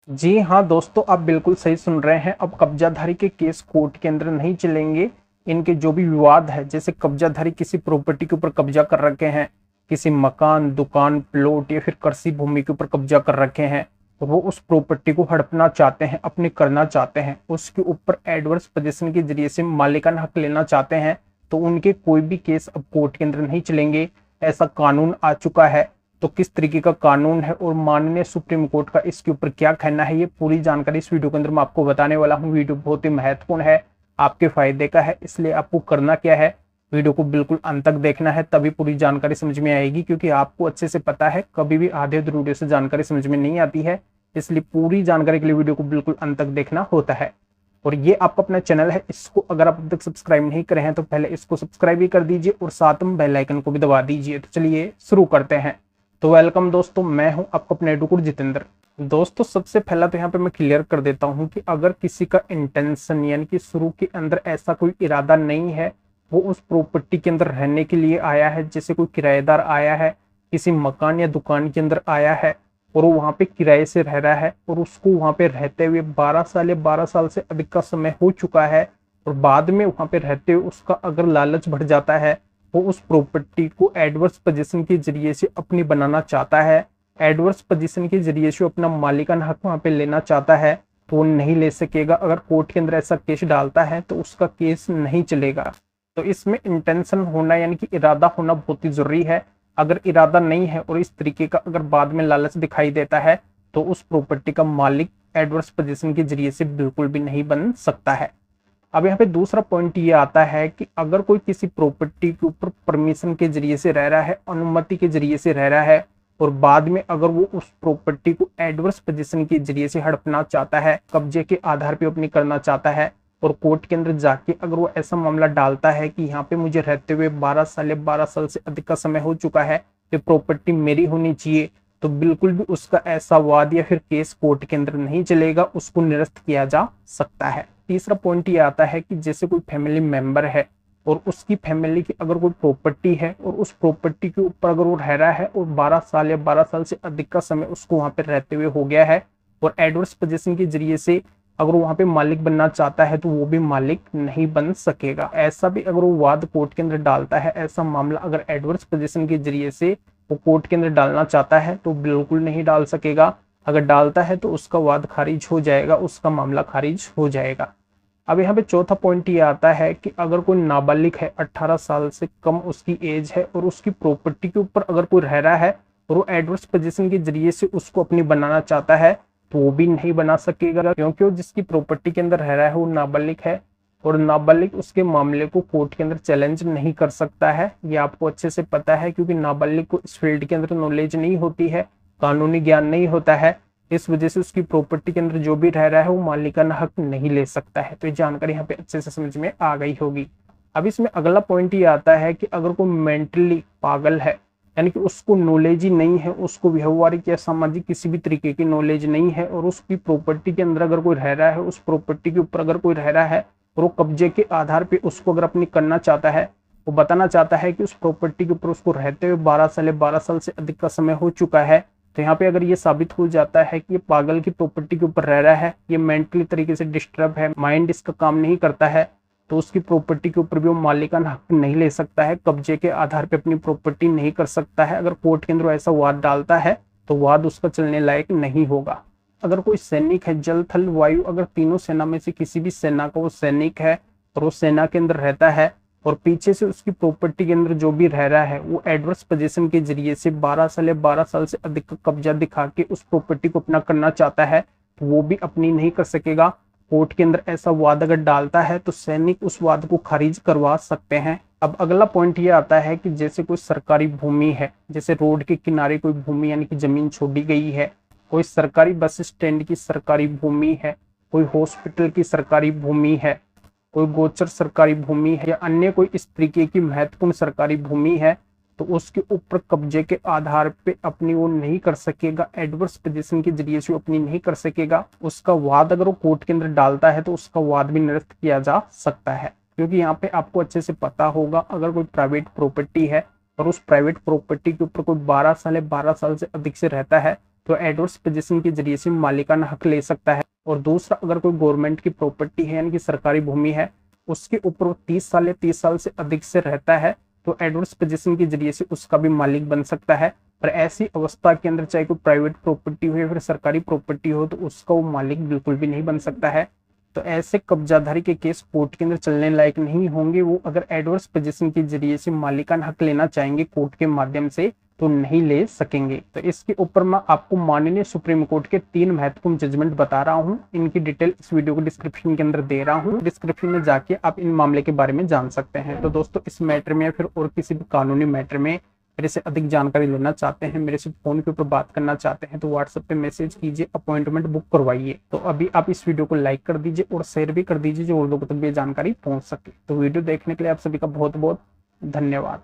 जी हाँ दोस्तों, आप बिल्कुल सही सुन रहे हैं। अब कब्जाधारी के केस कोर्ट के अंदर नहीं चलेंगे। इनके जो भी विवाद है, जैसे कब्जाधारी किसी प्रॉपर्टी के ऊपर कब्जा कर रखे हैं, किसी मकान, दुकान, प्लॉट या फिर कृषि भूमि के ऊपर कब्जा कर रखे हैं, और वो उस प्रॉपर्टी को हड़पना चाहते हैं, अपने करना चाहते हैं, उसके ऊपर एडवर्स पोजीशन के जरिए से मालिकाना हक लेना चाहते हैं, तो उनके कोई भी केस अब कोर्ट के अंदर नहीं चलेंगे। ऐसा कानून आ चुका है। तो किस तरीके का कानून है और माननीय सुप्रीम कोर्ट का इसके ऊपर क्या कहना है, ये पूरी जानकारी इस वीडियो के अंदर मैं आपको बताने वाला हूँ। वीडियो बहुत ही महत्वपूर्ण है, आपके फायदे का है, इसलिए आपको करना क्या है, वीडियो को बिल्कुल अंत तक देखना है, तभी पूरी जानकारी समझ में आएगी। क्योंकि आपको अच्छे से पता है, कभी भी आधे अधूरे वीडियो से जानकारी समझ में नहीं आती है, इसलिए पूरी जानकारी के लिए वीडियो को बिल्कुल अंत तक देखना होता है। और ये आपका अपना चैनल है, इसको अगर आप अब तक सब्सक्राइब नहीं करे हैं तो पहले इसको सब्सक्राइब भी कर दीजिए और साथ में बेल आइकन को भी दबा दीजिए। तो चलिए शुरू करते हैं। तो वेलकम दोस्तों, मैं हूं आपका अपना एडवोकेट जितेंद्र। दोस्तों सबसे पहला तो यहाँ पे मैं क्लियर कर देता हूं कि अगर किसी का इंटेंशन यानी कि शुरू के अंदर ऐसा कोई इरादा नहीं है, वो उस प्रॉपर्टी के अंदर रहने के लिए आया है, जैसे कोई किराएदार आया है, किसी मकान या दुकान के अंदर आया है और वो वहां पे किराए से रह रहा है, और उसको वहां पे रहते हुए 12 साल या 12 साल से अधिक का समय हो चुका है, और बाद में वहां पे रहते हुए उसका अगर लालच बढ़ जाता है, वो उस प्रॉपर्टी को एडवर्स पोजीशन के जरिए से अपनी बनाना चाहता है, एडवर्स पोजीशन के जरिए से अपना मालिकाना हक वहां पे लेना चाहता है, तो वो नहीं ले सकेगा। अगर कोर्ट के अंदर ऐसा केस डालता है तो उसका केस नहीं चलेगा। तो इसमें इंटेंशन होना यानी कि इरादा होना बहुत ही जरूरी है। अगर इरादा नहीं है और इस तरीके का अगर बाद में लालच दिखाई देता है, तो उस प्रॉपर्टी का मालिक एडवर्स पोजीशन के जरिए से बिल्कुल भी नहीं बन सकता है। अब यहाँ पे दूसरा पॉइंट ये आता है कि अगर कोई किसी प्रॉपर्टी के ऊपर परमिशन के जरिए से रह रहा है, अनुमति के जरिए से रह रहा है, और बाद में अगर वो उस प्रॉपर्टी को एडवर्स पोजीशन के जरिए से हड़पना चाहता है, कब्जे के आधार पे अपनी करना चाहता है, और कोर्ट के अंदर जाके अगर वो ऐसा मामला डालता है कि यहाँ पे मुझे रहते हुए 12 साल से अधिक का समय हो चुका है, ये प्रॉपर्टी मेरी होनी चाहिए, तो बिल्कुल भी उसका ऐसा वाद या फिर केस कोर्ट के अंदर नहीं चलेगा, उसको निरस्त किया जा सकता है। तीसरा पॉइंट ये आता है कि जैसे कोई फैमिली मेंबर है और उसकी फैमिली की अगर कोई प्रॉपर्टी है और उस प्रॉपर्टी के ऊपर अगर वो रह रहा है और 12 साल या 12 साल से अधिक का समय उसको वहां पे रहते हुए हो गया है, और एडवर्स पोजीशन के जरिए से अगर वो वहां पे मालिक बनना चाहता है, तो वो भी मालिक नहीं बन सकेगा। ऐसा भी अगर वो वाद कोर्ट के अंदर डालता है, ऐसा मामला अगर एडवर्स पोजीशन के जरिए से वो कोर्ट के अंदर डालना चाहता है, तो बिल्कुल नहीं डाल सकेगा। अगर डालता है तो उसका वाद खारिज हो जाएगा, उसका मामला खारिज हो जाएगा। अब यहाँ पे चौथा पॉइंट ये आता है कि अगर कोई नाबालिग है, 18 साल से कम उसकी एज है, और उसकी प्रॉपर्टी के ऊपर अगर कोई रह रहा है और वो एडवर्स पोजीशन के जरिए से उसको अपनी बनाना चाहता है, तो वो भी नहीं बना सकेगा, क्योंकि वो जिसकी प्रॉपर्टी के अंदर रह रहा है वो नाबालिग है, और नाबालिग उसके मामले को कोर्ट के अंदर चैलेंज नहीं कर सकता है। ये आपको अच्छे से पता है, क्योंकि नाबालिग को इस फील्ड के अंदर नॉलेज नहीं होती है, कानूनी ज्ञान नहीं होता है, इस वजह से उसकी प्रॉपर्टी के अंदर जो भी रह रहा है वो मालिकाना हक नहीं ले सकता है। तो ये जानकारी यहाँ पे अच्छे से समझ में आ गई होगी। अब इसमें अगला पॉइंट ये आता है कि अगर कोई मेंटली पागल है, यानी कि उसको नॉलेज ही नहीं है, उसको व्यवहारिक या सामाजिक किसी भी तरीके की नॉलेज नहीं है, और उसकी प्रॉपर्टी के अंदर अगर कोई रह रहा है, उस प्रॉपर्टी के ऊपर अगर कोई रह रहा है और वो कब्जे के आधार पे उसको अगर अपनी करना चाहता है, वो बताना चाहता है कि उस प्रॉपर्टी के ऊपर उसको रहते हुए 12 साल से अधिक का समय हो चुका है, तो यहाँ पे अगर ये साबित हो जाता है कि ये पागल की प्रॉपर्टी के ऊपर रह रहा है, ये मेंटली तरीके से डिस्टर्ब है, माइंड इसका काम नहीं करता है, तो उसकी प्रॉपर्टी के ऊपर भी वो मालिकाना हक नहीं ले सकता है, कब्जे के आधार पे अपनी प्रॉपर्टी नहीं कर सकता है। अगर कोर्ट के अंदर ऐसा वाद डालता है तो वाद उसका चलने लायक नहीं होगा। अगर कोई सैनिक है, जल थल वायु, अगर तीनों सेना में से किसी भी सेना का वो सैनिक है और वो सेना के अंदर रहता है, और पीछे से उसकी प्रॉपर्टी के अंदर जो भी रह रहा है वो एडवर्स पोजीशन के जरिए से 12 साल या 12 साल से अधिक का कब्जा दिखा के उस प्रॉपर्टी को अपना करना चाहता है, तो वो भी अपनी नहीं कर सकेगा। कोर्ट के अंदर ऐसा वाद अगर डालता है तो सैनिक उस वाद को खारिज करवा सकते हैं। अब अगला पॉइंट ये आता है कि जैसे कोई सरकारी भूमि है, जैसे रोड के किनारे कोई भूमि यानी कि जमीन छोड़ी गई है, कोई सरकारी बस स्टैंड की सरकारी भूमि है, कोई हॉस्पिटल की सरकारी भूमि है, कोई गोचर सरकारी भूमि है, या अन्य कोई इस तरीके की महत्वपूर्ण सरकारी भूमि है, तो उसके ऊपर कब्जे के आधार पे अपनी वो नहीं कर सकेगा, एडवर्स पोजीशन के जरिए से वो अपनी नहीं कर सकेगा। उसका वाद अगर वो कोर्ट के अंदर डालता है तो उसका वाद भी निरस्त किया जा सकता है। क्योंकि यहाँ पे आपको अच्छे से पता होगा, अगर कोई प्राइवेट प्रॉपर्टी है और उस प्राइवेट प्रॉपर्टी के ऊपर कोई 12 साल या 12 साल से अधिक से रहता है, तो एडवर्स पोजीशन के जरिए से मालिकाना हक ले सकता है। और दूसरा, अगर कोई गवर्नमेंट की प्रॉपर्टी है यानी कि सरकारी भूमि है, उसके ऊपर 30 साल या 30 साल से अधिक से रहता है, तो एडवर्स पोजीशन के जरिए से उसका भी मालिक बन सकता है। पर ऐसी अवस्था के अंदर चाहे कोई प्राइवेट प्रॉपर्टी हो या फिर सरकारी प्रॉपर्टी हो, तो उसका वो मालिक बिल्कुल भी नहीं बन सकता है। तो ऐसे कब्जाधारी के केस कोर्ट के अंदर चलने लायक नहीं होंगे। वो अगर एडवर्स पोजीशन के जरिए से मालिकाना हक लेना चाहेंगे कोर्ट के माध्यम से, तो नहीं ले सकेंगे। तो इसके ऊपर मैं आपको माननीय सुप्रीम कोर्ट के 3 महत्वपूर्ण जजमेंट बता रहा हूं। इनकी डिटेल इस वीडियो को डिस्क्रिप्शन के अंदर दे रहा हूं। डिस्क्रिप्शन में जाके आप इन मामले के बारे में जान सकते हैं। तो दोस्तों, इस मैटर में या फिर और किसी भी कानूनी मैटर में मेरे से अधिक जानकारी लेना चाहते हैं, मेरे से फोन के ऊपर बात करना चाहते हैं, तो व्हाट्सएप पे मैसेज कीजिए, अपॉइंटमेंट बुक करवाइए। तो अभी आप इस वीडियो को लाइक कर दीजिए और शेयर भी कर दीजिए, जो और लोगों तक भी जानकारी पहुंच सके। तो वीडियो देखने के लिए आप सभी का बहुत बहुत धन्यवाद।